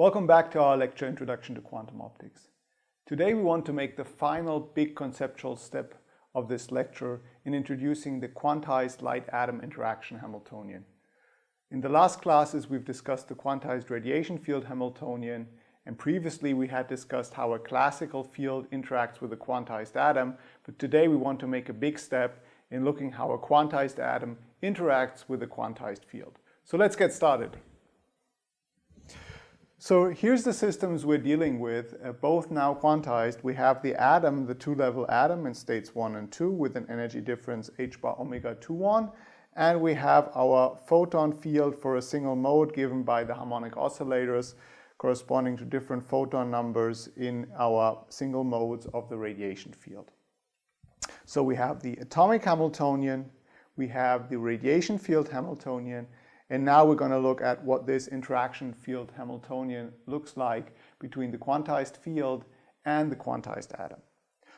Welcome back to our lecture Introduction to Quantum Optics. Today we want to make the final big conceptual step of this lecture in introducing the quantized light-atom interaction Hamiltonian. In the last classes we've discussed the quantized radiation field Hamiltonian, and previously we had discussed how a classical field interacts with a quantized atom, but today we want to make a big step in looking how a quantized atom interacts with a quantized field. So let's get started. So here's the systems we're dealing with, both now quantized. We have the atom, the two-level atom in states 1 and 2 with an energy difference h bar omega 2-1, and we have our photon field for a single mode given by the harmonic oscillators corresponding to different photon numbers in our single modes of the radiation field. So we have the atomic Hamiltonian, we have the radiation field Hamiltonian, and now we're going to look at what this interaction field Hamiltonian looks like between the quantized field and the quantized atom.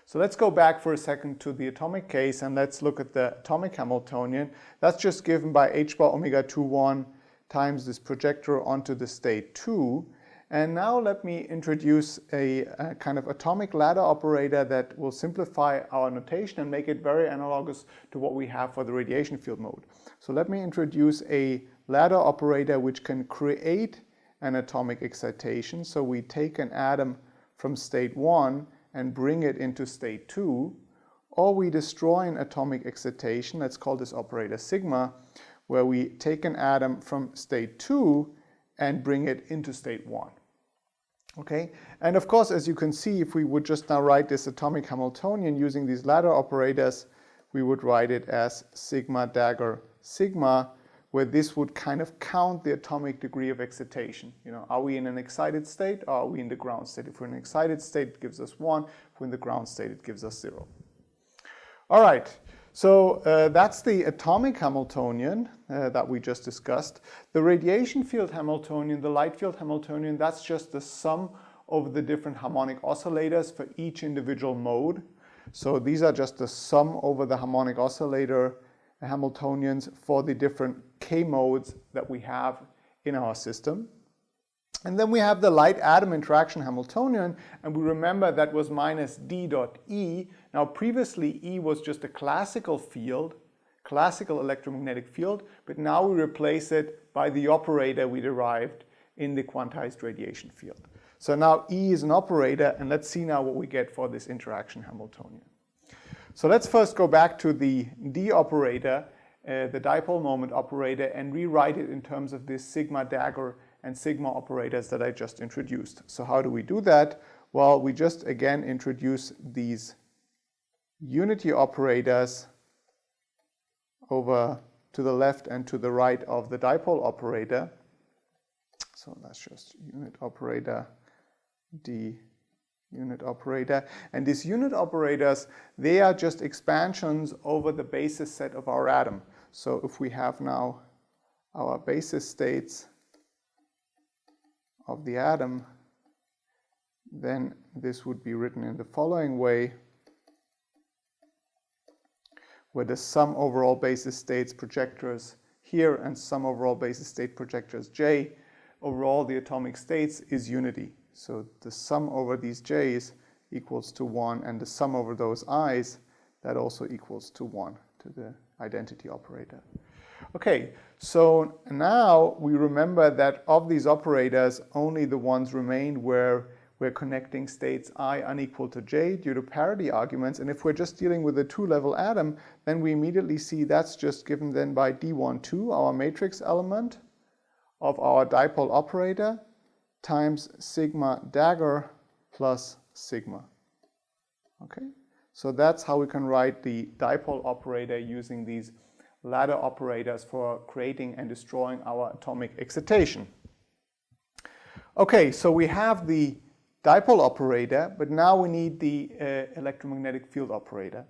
So let's go back for a second to the atomic case and let's look at the atomic Hamiltonian. That's just given by h bar omega 2-1 times this projector onto the state 2. And now let me introduce a kind of atomic ladder operator that will simplify our notation and make it very analogous to what we have for the radiation field mode. So let me introduce a ladder operator which can create an atomic excitation. So we take an atom from state 1 and bring it into state 2, or we destroy an atomic excitation, let's call this operator sigma, where we take an atom from state 2 and bring it into state 1. Okay, and of course, as you can see, if we would just now write this atomic Hamiltonian using these ladder operators, we would write it as sigma dagger sigma, where this would kind of count the atomic degree of excitation. You know, are we in an excited state or are we in the ground state? If we're in an excited state, it gives us 1. If we're in the ground state, it gives us 0. All right, so that's the atomic Hamiltonian that we just discussed. The radiation field Hamiltonian, the light field Hamiltonian, that's just the sum of the different harmonic oscillators for each individual mode. So these are just the sum over the harmonic oscillator Hamiltonians for the different K modes that we have in our system. And then we have the light-atom interaction Hamiltonian, and we remember that was minus d dot E. Now previously E was just a classical field, classical electromagnetic field, but now we replace it by the operator we derived in the quantized radiation field. So now E is an operator, and let's see now what we get for this interaction Hamiltonian. So let's first go back to the D operator, the dipole moment operator, and rewrite it in terms of this sigma dagger and sigma operators that I just introduced. So how do we do that? Well, we just again introduce these unity operators over to the left and to the right of the dipole operator. So that's just unit operator D unit operator. And these unit operators, they are just expansions over the basis set of our atom. So if we have now our basis states of the atom, then this would be written in the following way, where the sum over all basis states projectors here and sum over all basis state projectors J over all the atomic states is unity. So the sum over these J's equals to 1, and the sum over those I's, that also equals to 1, to the identity operator. Okay, so now we remember that of these operators, only the ones remain where we're connecting states I unequal to J due to parity arguments. And if we're just dealing with a two-level atom, then we immediately see that's just given then by D12, our matrix element of our dipole operator, times sigma dagger plus sigma. Okay, so that's how we can write the dipole operator using these ladder operators for creating and destroying our atomic excitation. Okay, so we have the dipole operator, but now we need the electromagnetic field operator.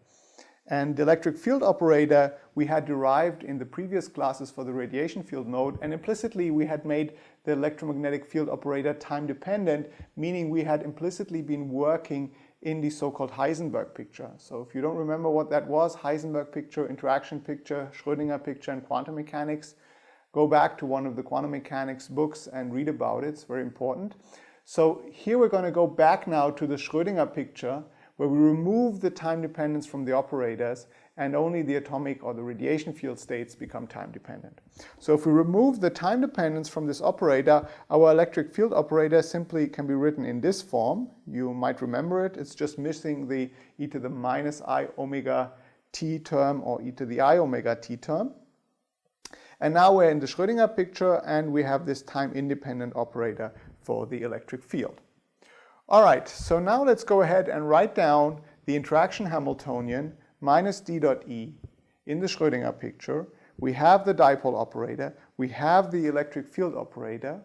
And the electric field operator we had derived in the previous classes for the radiation field mode, and implicitly we had made the electromagnetic field operator time dependent, meaning we had implicitly been working in the so-called Heisenberg picture. So if you don't remember what that was, Heisenberg picture, interaction picture, Schrödinger picture, and quantum mechanics, Go back to one of the quantum mechanics books and read about it. It's very important. So here we're going to go back now to the Schrödinger picture, where we remove the time dependence from the operators and only the atomic or the radiation field states become time dependent. So if we remove the time dependence from this operator, our electric field operator simply can be written in this form. You might remember it. It's just missing the e to the minus I omega t term or e to the I omega t term. And now we're in the Schrödinger picture and we have this time independent operator for the electric field. All right, so now let's go ahead and write down the interaction Hamiltonian minus d dot E in the Schrödinger picture. We have the dipole operator, we have the electric field operator,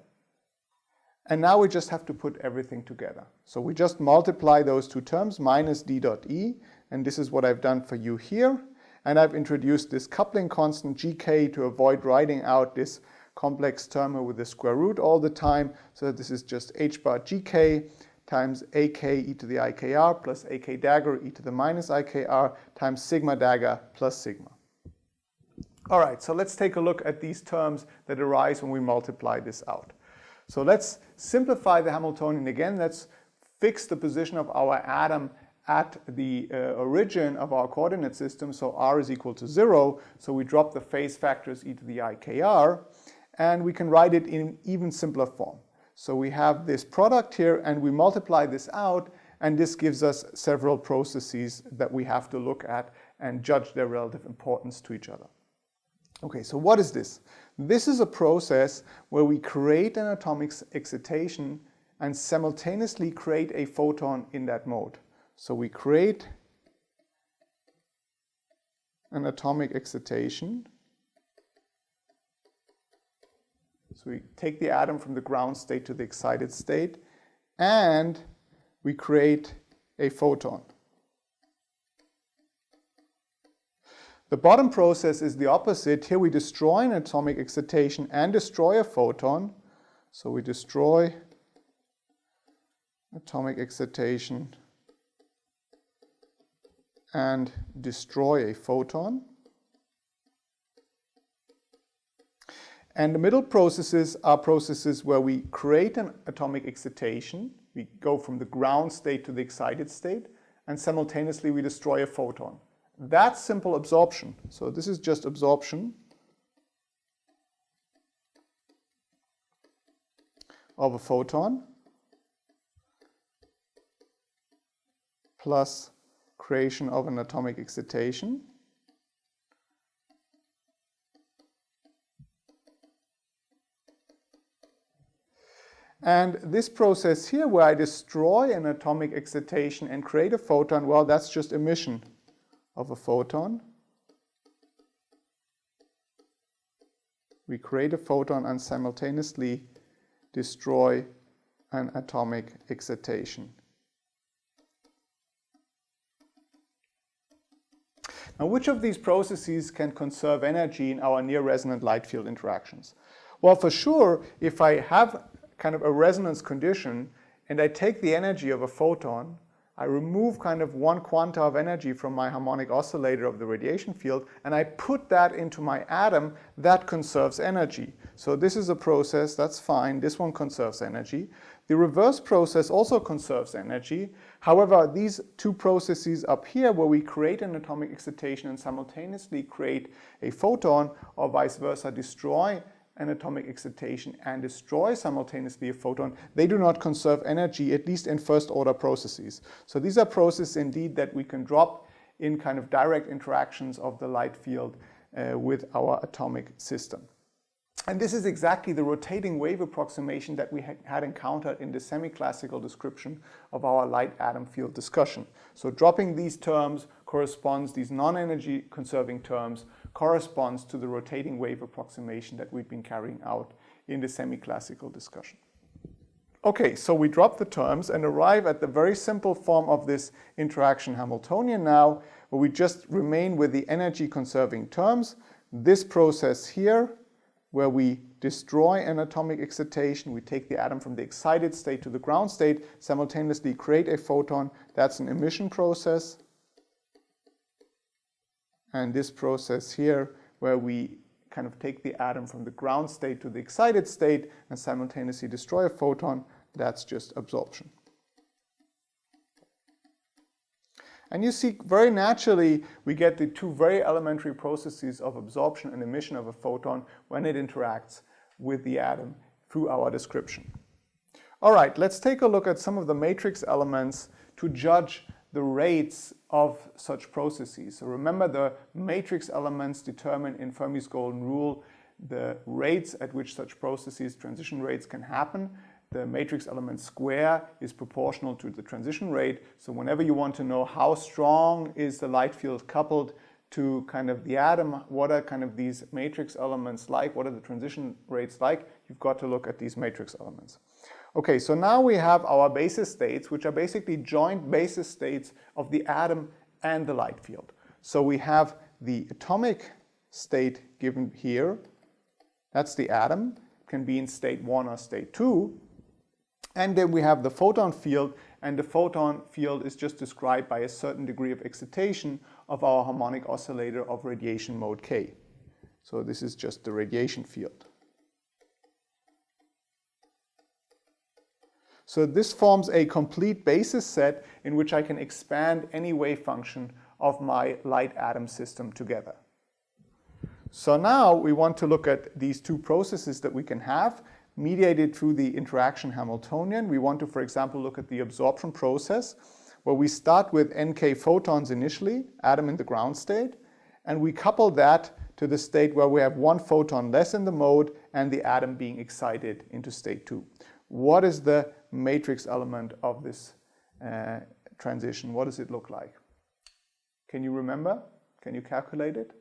and now we just have to put everything together. So we just multiply those two terms, minus d dot E, and this is what I've done for you here. And I've introduced this coupling constant gk to avoid writing out this complex term with the square root all the time. So this is just h bar gk times ak e to the ikr plus ak dagger e to the minus ikr times sigma dagger plus sigma. All right, so let's take a look at these terms that arise when we multiply this out. So let's simplify the Hamiltonian again. Let's fix the position of our atom at the origin of our coordinate system. So r is equal to 0. So we drop the phase factors e to the ikr, and we can write it in even simpler form. So we have this product here, and we multiply this out, and this gives us several processes that we have to look at and judge their relative importance to each other. Okay, so what is this? This is a process where we create an atomic excitation and simultaneously create a photon in that mode. So we create an atomic excitation. So we take the atom from the ground state to the excited state, and we create a photon. The bottom process is the opposite. Here we destroy an atomic excitation and destroy a photon. So we destroy atomic excitation and destroy a photon. And the middle processes are processes where we create an atomic excitation. We go from the ground state to the excited state, and simultaneously we destroy a photon. That's simple absorption. So this is just absorption of a photon plus creation of an atomic excitation and this process here where I destroy an atomic excitation and create a photon, well, that's just emission of a photon. We create a photon and simultaneously destroy an atomic excitation. Now, which of these processes can conserve energy in our near-resonant light field interactions? Well, for sure, if I have kind of a resonance condition and I take the energy of a photon, I remove kind of one quanta of energy from my harmonic oscillator of the radiation field, and I put that into my atom, that conserves energy. So this is a process, that's fine, this one conserves energy. The reverse process also conserves energy. However, these two processes up here where we create an atomic excitation and simultaneously create a photon, or vice versa, destroy an atomic excitation and destroy simultaneously a photon, they do not conserve energy, at least in first order processes. So these are processes indeed that we can drop in kind of direct interactions of the light field with our atomic system. And this is exactly the rotating wave approximation that we had encountered in the semi-classical description of our light atom field discussion. So dropping these terms corresponds, these non-energy conserving terms corresponds to the rotating wave approximation that we've been carrying out in the semi-classical discussion. Okay, so we drop the terms and arrive at the very simple form of this interaction Hamiltonian now, where we just remain with the energy conserving terms. This process here, where we destroy an atomic excitation, we take the atom from the excited state to the ground state, simultaneously create a photon, that's an emission process. And this process here, where we kind of take the atom from the ground state to the excited state and simultaneously destroy a photon, that's just absorption. And you see, very naturally, we get the two very elementary processes of absorption and emission of a photon when it interacts with the atom through our description. All right, let's take a look at some of the matrix elements to judge the rates of such processes. So remember, the matrix elements determine in Fermi's golden rule the rates at which such processes, transition rates, can happen. The matrix element square is proportional to the transition rate. So whenever you want to know how strong is the light field coupled to kind of the atom, what are kind of these matrix elements like, what are the transition rates like, you've got to look at these matrix elements. Okay, so now we have our basis states, which are basically joint basis states of the atom and the light field. So we have the atomic state given here. That's the atom. It can be in state 1 or state 2. And then we have the photon field, and the photon field is just described by a certain degree of excitation of our harmonic oscillator of radiation mode K. So this is just the radiation field. So this forms a complete basis set in which I can expand any wave function of my light atom system together. So now we want to look at these two processes that we can have mediated through the interaction Hamiltonian. We want to, for example, look at the absorption process, where we start with Nk photons initially, atom in the ground state, and we couple that to the state where we have one photon less in the mode and the atom being excited into state 2. What is the matrix element of this transition? What does it look like? Can you remember? Can you calculate it?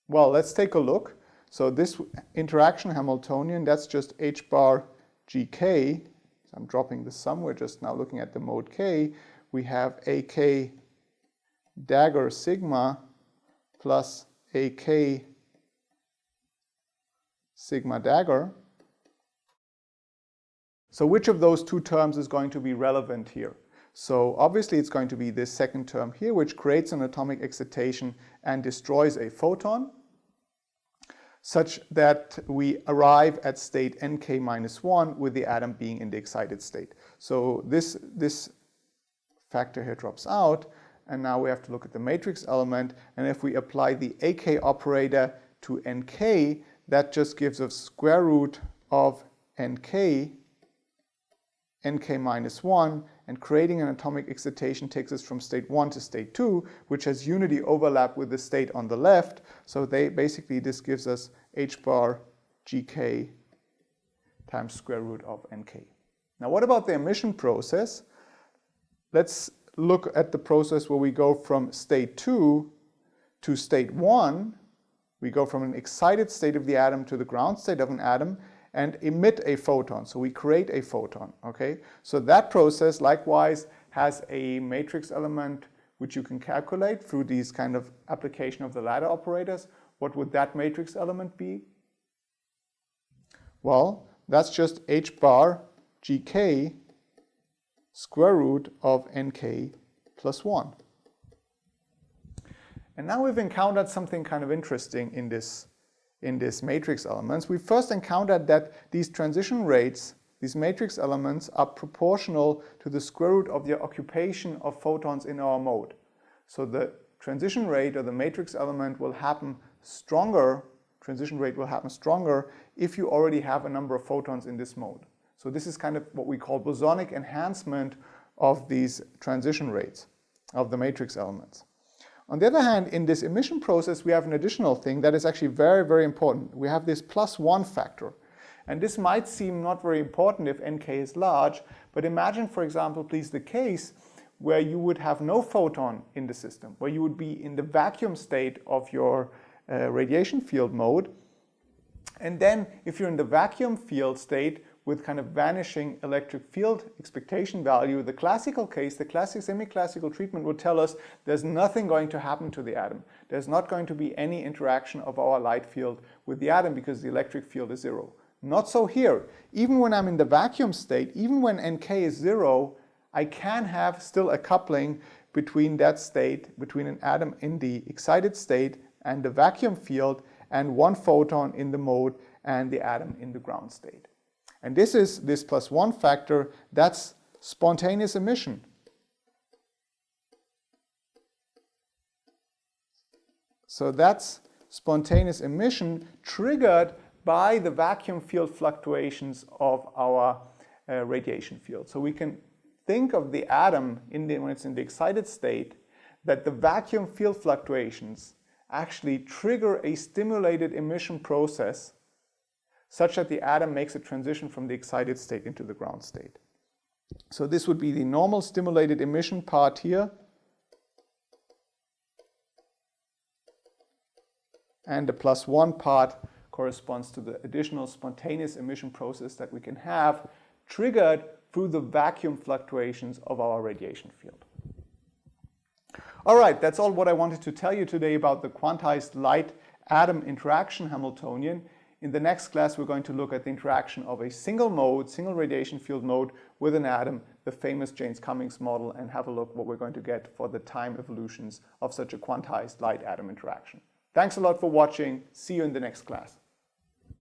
Well, let's take a look. So this interaction Hamiltonian, that's just h bar gk. So I'm dropping the sum. We're just now looking at the mode k. We have ak dagger sigma plus ak sigma dagger. So which of those two terms is going to be relevant here? So obviously it's going to be this second term here, which creates an atomic excitation and destroys a photon, such that we arrive at state Nk minus 1 with the atom being in the excited state. So this factor here drops out, and now we have to look at the matrix element, and if we apply the Ak operator to Nk, that just gives us square root of Nk minus 1, and creating an atomic excitation takes us from state 1 to state 2, which has unity overlap with the state on the left. So this gives us h bar gk times square root of Nk. Now what about the emission process? Let's look at the process where we go from state 2 to state 1. We go from an excited state of the atom to the ground state of an atom and emit a photon. So we create a photon, okay? So that process likewise has a matrix element which you can calculate through these kind of application of the ladder operators. What would that matrix element be? Well, that's just h bar gk square root of Nk plus 1. And now we've encountered something kind of interesting in this matrix elements. We first encountered that these transition rates, these matrix elements, are proportional to the square root of the occupation of photons in our mode. So the transition rate or the matrix element will happen stronger, transition rate will happen stronger if you already have a number of photons in this mode. So this is kind of what we call bosonic enhancement of these transition rates of the matrix elements. On the other hand, in this emission process, we have an additional thing that is actually very, very important. We have this +1 factor. And this might seem not very important if Nk is large, but imagine, for example, please, the case where you would have no photon in the system, where you would be in the vacuum state of your radiation field mode. And then if you're in the vacuum field state with kind of vanishing electric field expectation value, the classical case, the classic semi-classical treatment would tell us there's nothing going to happen to the atom. There's not going to be any interaction of our light field with the atom because the electric field is 0. Not so here. Even when I'm in the vacuum state, even when Nk is 0, I can have still a coupling between that state, between an atom in the excited state and the vacuum field, and 1 photon in the mode and the atom in the ground state. And this is this +1 factor, that's spontaneous emission. So that's spontaneous emission triggered by the vacuum field fluctuations of our radiation field. So we can think of the atom when it's in the excited state, that the vacuum field fluctuations actually trigger a stimulated emission process such that the atom makes a transition from the excited state into the ground state. So this would be the normal stimulated emission part here. And the +1 part corresponds to the additional spontaneous emission process that we can have triggered through the vacuum fluctuations of our radiation field. All right, that's all what I wanted to tell you today about the quantized light-atom interaction Hamiltonian. In the next class, we're going to look at the interaction of a single radiation field mode with an atom, the famous Jaynes-Cummings model, and have a look what we're going to get for the time evolutions of such a quantized light-atom interaction. Thanks a lot for watching. See you in the next class.